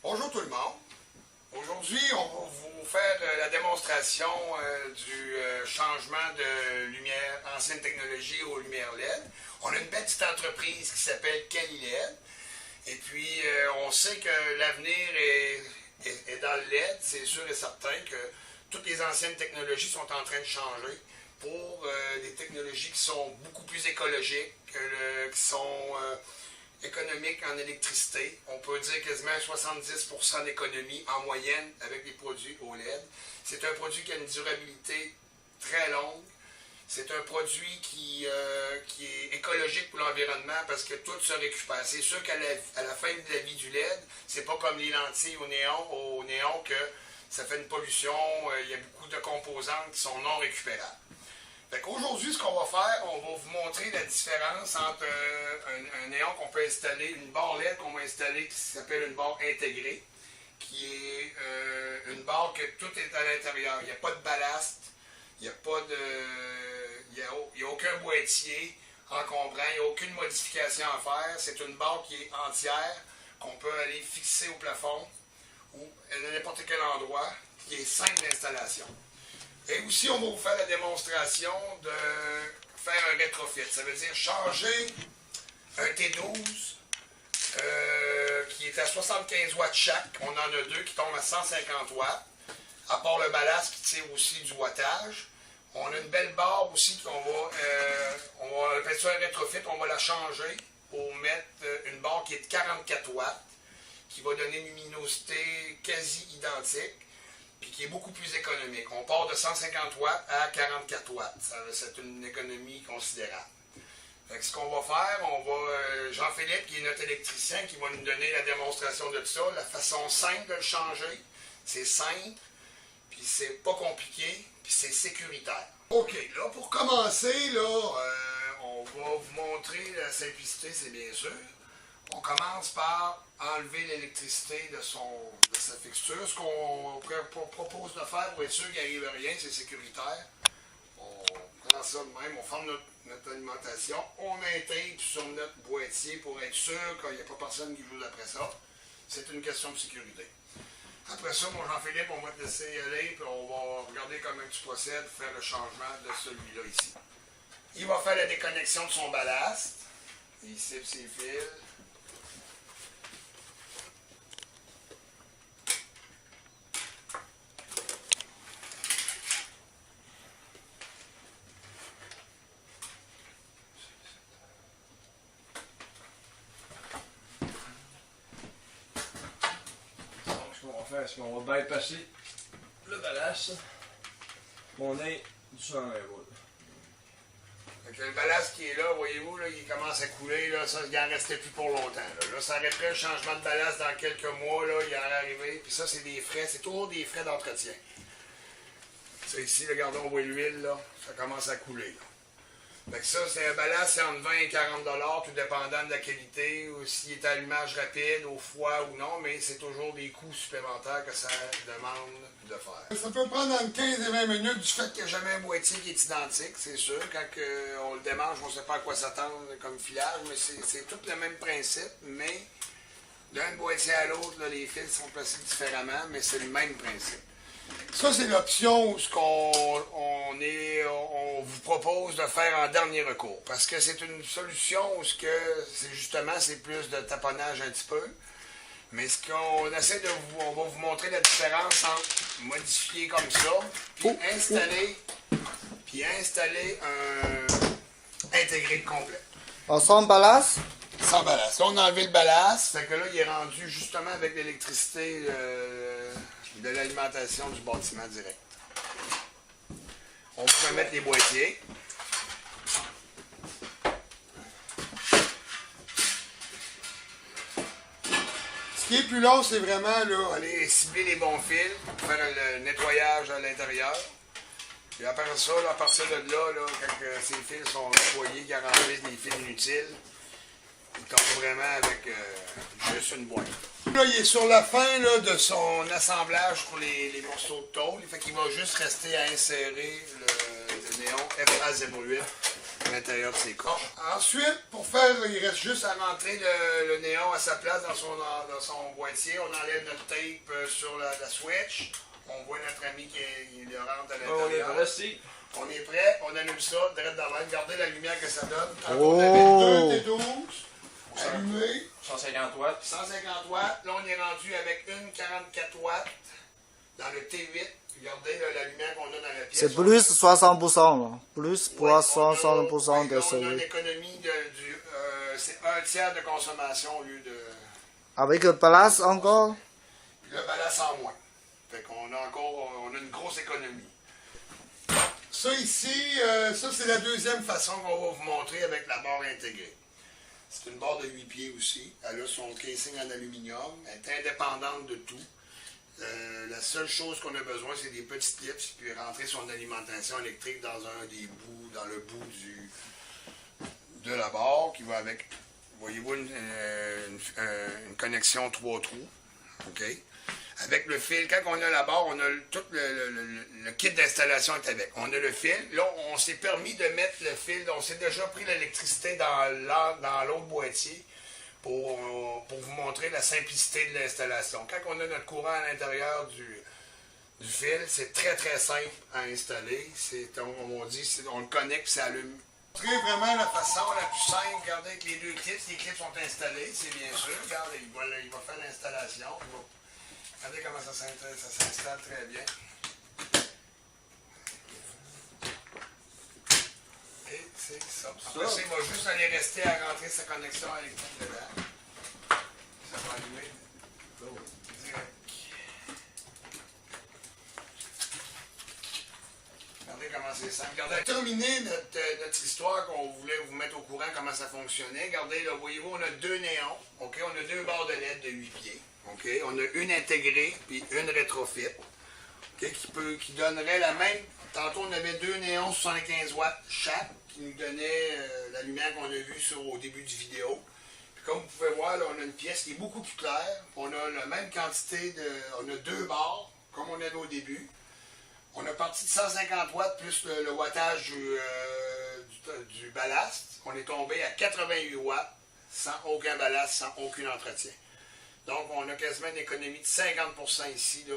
Bonjour tout le monde. Aujourd'hui, on va vous faire la démonstration du changement de lumière ancienne technologie aux lumières LED. On a une belle petite entreprise qui s'appelle CaliLED. Et puis, on sait que l'avenir est dans le LED. C'est sûr et certain que toutes les anciennes technologies sont en train de changer pour des technologies qui sont beaucoup plus écologiques, qui sont économiques en électricité. On peut dire quasiment 70% d'économie en moyenne avec les produits OLED. C'est un produit qui a une durabilité très longue. C'est un produit qui est écologique pour l'environnement parce que tout se récupère. C'est sûr qu'à la fin de la vie du LED, c'est pas comme les lentilles au néon que ça fait une pollution. Il y a beaucoup de composantes qui sont non récupérables. Aujourd'hui, ce qu'on va faire, on va vous montrer la différence entre un néon qu'on peut installer, une barre LED qu'on va installer qui s'appelle une barre intégrée, qui est une barre que tout est à l'intérieur. Il n'y a pas de ballast, il n'y a aucun boîtier encombrant, il n'y a aucune modification à faire. C'est une barre qui est entière, qu'on peut aller fixer au plafond ou à n'importe quel endroit, qui est simple d'installation. Et aussi, on va vous faire la démonstration de faire un rétrofit. Ça veut dire changer un T12 qui est à 75 watts chaque. On en a deux qui tombent à 150 watts. À part le ballast qui tire aussi du wattage. On a une belle barre aussi qu'on va faire ça un rétrofit. On va la changer pour mettre une barre qui est de 44 watts, qui va donner une luminosité quasi identique, puis qui est beaucoup plus économique. On part de 150 watts à 44 watts. C'est une économie considérable. Fait que ce qu'on va faire, Jean-Philippe, qui est notre électricien, qui va nous donner la démonstration de ça, la façon simple de le changer. C'est simple, puis c'est pas compliqué, puis c'est sécuritaire. OK, là, pour commencer, on va vous montrer la simplicité, c'est bien sûr. On commence par enlever l'électricité de sa fixture. Ce qu'on propose de faire pour être sûr qu'il n'arrive rien, c'est sécuritaire. On prend ça de même, on forme notre alimentation, on intègre sur notre boîtier pour être sûr qu'il n'y a pas personne qui joue après ça. C'est une question de sécurité. Après ça, mon Jean-Philippe, on va te laisser y aller, puis on va regarder comment tu procèdes pour faire le changement de celui-là ici. Il va faire la déconnexion de son ballast. Il cible ses fils. Est-ce qu'on va bypasser le ballast? On est du 120 volts. Le ballast qui est là, voyez-vous, là, il commence à couler, là, ça, il n'en restait plus pour longtemps. Là, ça arrêterait le changement de ballast dans quelques mois, là, il en est arrivé. Puis ça, c'est des frais, c'est toujours des frais d'entretien. Ça ici, regardez, on voit l'huile, là, ça commence à couler. Là. Fait que ça, c'est un ballast, c'est entre 20 et 40 $, tout dépendant de la qualité, ou s'il est à allumage rapide, au froid ou non, mais c'est toujours des coûts supplémentaires que ça demande de faire. Ça peut prendre entre 15 et 20 minutes du fait qu'il n'y a jamais un boîtier qui est identique, c'est sûr. Quand on le démange, on ne sait pas à quoi s'attendre comme filage, mais c'est tout le même principe, mais d'un boîtier à l'autre, les fils sont placés différemment, mais c'est le même principe. Ça, c'est l'option où on vous propose de faire en dernier recours. Parce que c'est une solution où c'est plus de taponnage un petit peu. Mais ce qu'on essaie on va vous montrer la différence entre modifier comme ça, puis installer un intégré complet. Sans ballast? Sans ballast. Là, on a enlevé le ballast. Fait que là, il est rendu justement avec l'électricité de l'alimentation du bâtiment direct. On va remettre les boîtiers. Ce qui est plus long, c'est vraiment là, aller cibler les bons fils, faire le nettoyage à l'intérieur. Puis après ça, là, à partir de là, quand ces fils sont nettoyés, qu'ils remplissent les fils inutiles, il tombe vraiment avec juste une boîte. Là, il est sur la fin là, de son assemblage pour les morceaux de tôle. Fait qu'il va juste rester à insérer le néon FA08 à l'intérieur de ces coches. Ensuite, pour faire, il reste juste à rentrer le néon à sa place dans son boîtier. On enlève notre tape sur la switch. On voit notre ami qui le rentre à l'intérieur. On est prêt, si. On est prêt, on allume ça, direct dans l'air. Regardez la lumière que ça donne. Tantôt, on avait 2 T12 allumés. 150 watts. 150 watts. Là, on est rendu avec une 44 watts dans le T8. Regardez là, la lumière qu'on a dans la pièce. C'est plus 60%, là. Plus Ouais, 60% de on a celui. une économie c'est un tiers de consommation au lieu de... Avec le place encore? Le ballast en moins. Fait qu'on a encore on a une grosse économie. Ça ici, ça c'est la deuxième façon qu'on va vous montrer avec la barre intégrée. C'est une barre de 8 pieds aussi. Elle a son casing en aluminium. Elle est indépendante de tout. La seule chose qu'on a besoin, c'est des petits clips, puis rentrer son alimentation électrique dans le bout de la barre qui va avec, voyez-vous, une connexion 3 trous. OK? Avec le fil, quand on a la barre, on a tout le kit d'installation est avec. On a le fil. Là, on s'est permis de mettre le fil. On s'est déjà pris l'électricité dans l'autre boîtier pour vous montrer la simplicité de l'installation. Quand on a notre courant à l'intérieur du fil, c'est très très simple à installer. On le connecte et ça allume. Montrer vraiment la façon la plus simple. Regardez avec les 2 clips. Les clips sont installés, c'est bien sûr. Regardez, il va faire l'installation. Regardez comment ça s'installe très bien. Et c'est ça. Après ça, il va juste aller rester à rentrer sa connexion électrique dedans. Ça va allumer direct. Regardez comment c'est simple. Regardez, terminé notre histoire qu'on voulait vous mettre au courant comment ça fonctionnait. Regardez, là, voyez-vous, on a 2 néons. OK? On a 2 barres de LED de 8 pieds. OK? On a une intégrée puis une rétrofit. OK? Qui donnerait la même. Tantôt, on avait 2 néons 75 watts chaque qui nous donnaient la lumière qu'on a vue au début du vidéo. Puis comme vous pouvez voir, là, on a une pièce qui est beaucoup plus claire. On a la même quantité on a 2 barres, comme on avait au début. On a parti de 150 watts plus le wattage du ballast. On est tombé à 88 watts sans aucun ballast, sans aucun entretien. Donc, on a quasiment une économie de 50% ici. Là.